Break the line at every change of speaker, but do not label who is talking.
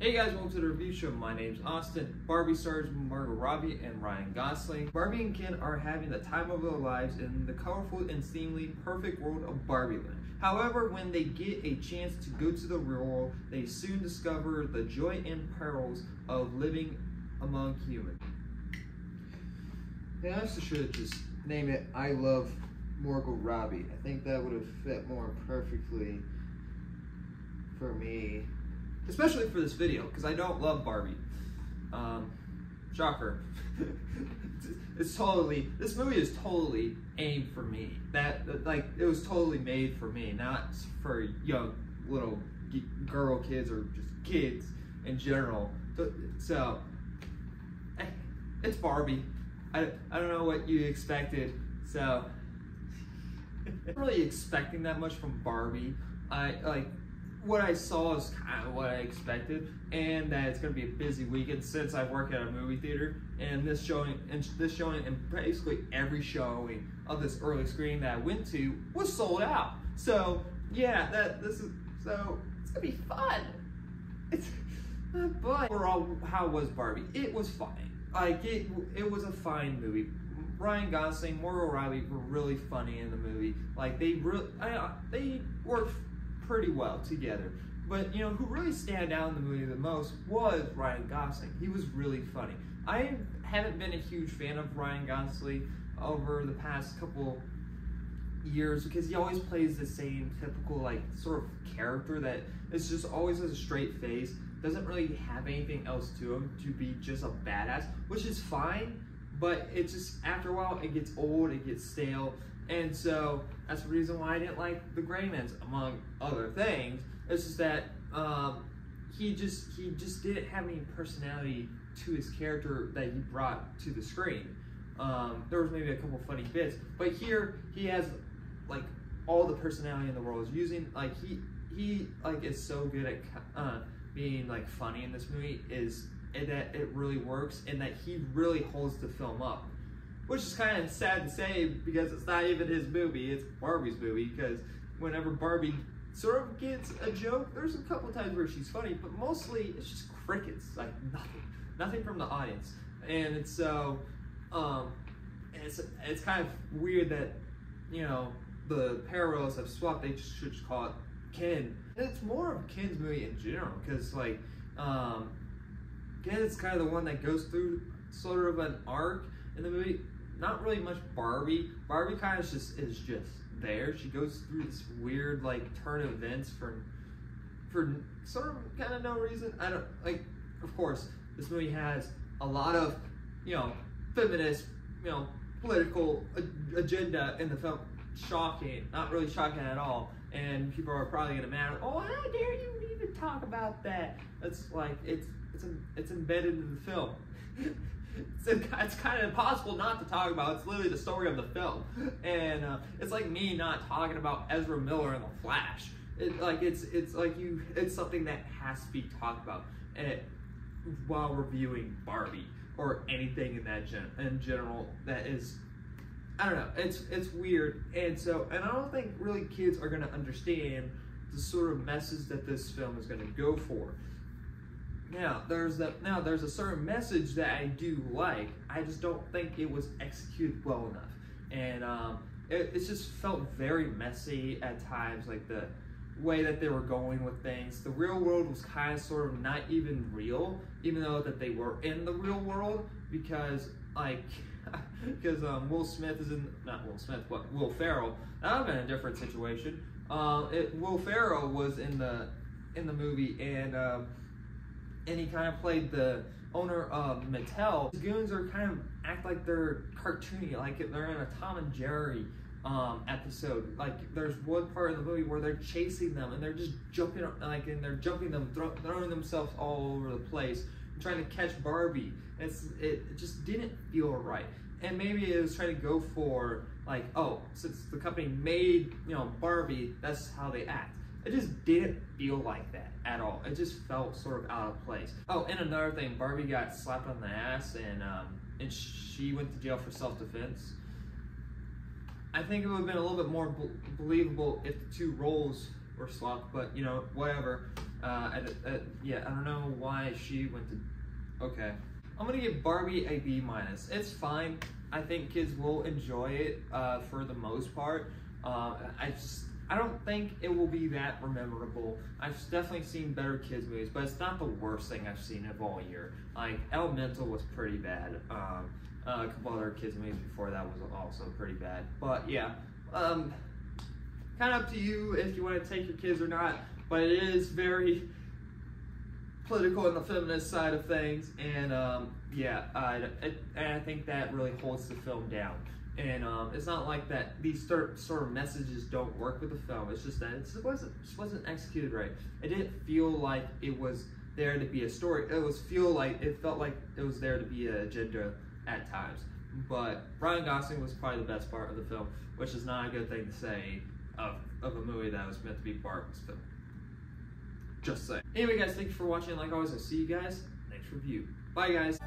Hey guys, welcome to the review show. My name's Austin. Barbie stars Margot, Robbie, and Ryan Gosling. Barbie and Ken are having the time of their lives in the colorful and seemingly perfect world of Barbie land. However, when they get a chance to go to the real world, they soon discover the joy and perils of living among humans. They also should just name it I Love Margot Robbie. I think that would have fit more perfectly for me. Especially for this video, because I don't love Barbie. Shocker. This movie is totally aimed for me. It was totally made for me, not for young little girl kids or just kids in general. So it's Barbie. I don't know what you expected. So I'm not really expecting that much from Barbie. What I saw is kind of what I expected, and that it's going to be a busy weekend since I work at a movie theater, and this showing and basically every showing of this early screening that I went to was sold out. So yeah, it's gonna be fun. But overall, how was Barbie? It was fine. It was a fine movie. Ryan Gosling, Margot Robbie were really funny in the movie. They worked pretty well together. But you know who really stand out in the movie the most was Ryan Gosling. He was really funny. I haven't been a huge fan of Ryan Gosling over the past couple years because he always plays the same typical sort of character that is just always has a straight face, doesn't really have anything else to him to be just a badass, which is fine, but it just after a while it gets old, it gets stale. And so that's the reason why I didn't like The Gray Man, among other things. It's just that he just didn't have any personality to his character that he brought to the screen. There was maybe a couple funny bits, but here he has all the personality in the world. He's using he is so good at being funny in this movie that it really works, and that he really holds the film up. Which is kind of sad to say because it's not even his movie, it's Barbie's movie, because whenever Barbie sort of gets a joke, there's a couple times where she's funny, but mostly it's just crickets, nothing from the audience. And it's so, it's kind of weird that, you know, the parallels have swapped. They should just call it Ken. And it's more of Ken's movie in general, because Ken is kind of the one that goes through sort of an arc in the movie. Not really much Barbie. Barbie kind of is just there. She goes through this weird turn of events for sort of kind of no reason. I don't of course this movie has a lot of, you know, feminist, you know, political agenda in the film. Shocking, not really shocking at all. And people are probably gonna mad. Oh, how dare you even talk about that? It's it's embedded in the film. It's kind of impossible not to talk about. It's literally the story of the film, and it's like me not talking about Ezra Miller in The Flash. It's something that has to be talked about while reviewing Barbie or anything in general that is, I don't know. It's weird, and I don't think really kids are gonna understand the sort of message that this film is gonna go for. Now there's a certain message that I do like. I just don't think it was executed well enough, and it just felt very messy at times. The way that they were going with things. The real world was kind of sort of not even real, even though that they were in the real world, because Will Smith is not Will Smith, but Will Ferrell. That would have been a different situation. Will Ferrell was in the movie, and he kind of played the owner of Mattel. His goons are kind of act like they're cartoony, like they're in a Tom and Jerry episode. There's one part of the movie where they're chasing them and they're just jumping, throwing themselves all over the place, trying to catch Barbie. It just didn't feel right. And maybe it was trying to go for oh, since the company made, you know, Barbie, that's how they act. It just didn't feel like that at all. It just felt sort of out of place. Oh, and another thing, Barbie got slapped on the ass, and she went to jail for self-defense. I think it would have been a little bit more believable if the two roles were swapped, but you know, whatever. Yeah, I don't know why she went to. Okay, I'm gonna give Barbie a B-. It's fine. I think kids will enjoy it for the most part. I don't think it will be that memorable. I've definitely seen better kids movies, but it's not the worst thing I've seen of all year. Like Elemental was pretty bad. A couple other kids movies before that was also pretty bad. But yeah, kind of up to you if you want to take your kids or not. But it is very political in the feminist side of things, and yeah, I think that really holds the film down. And it's not like that these sort of messages don't work with the film. It's just that it just wasn't executed right. It didn't feel like it was there to be a story. It felt like it was there to be an agenda at times. But Ryan Gosling was probably the best part of the film, which is not a good thing to say of a movie that was meant to be Barbie's film. Just saying. Anyway, guys, thank you for watching. Like always, I'll see you guys next review. Bye, guys.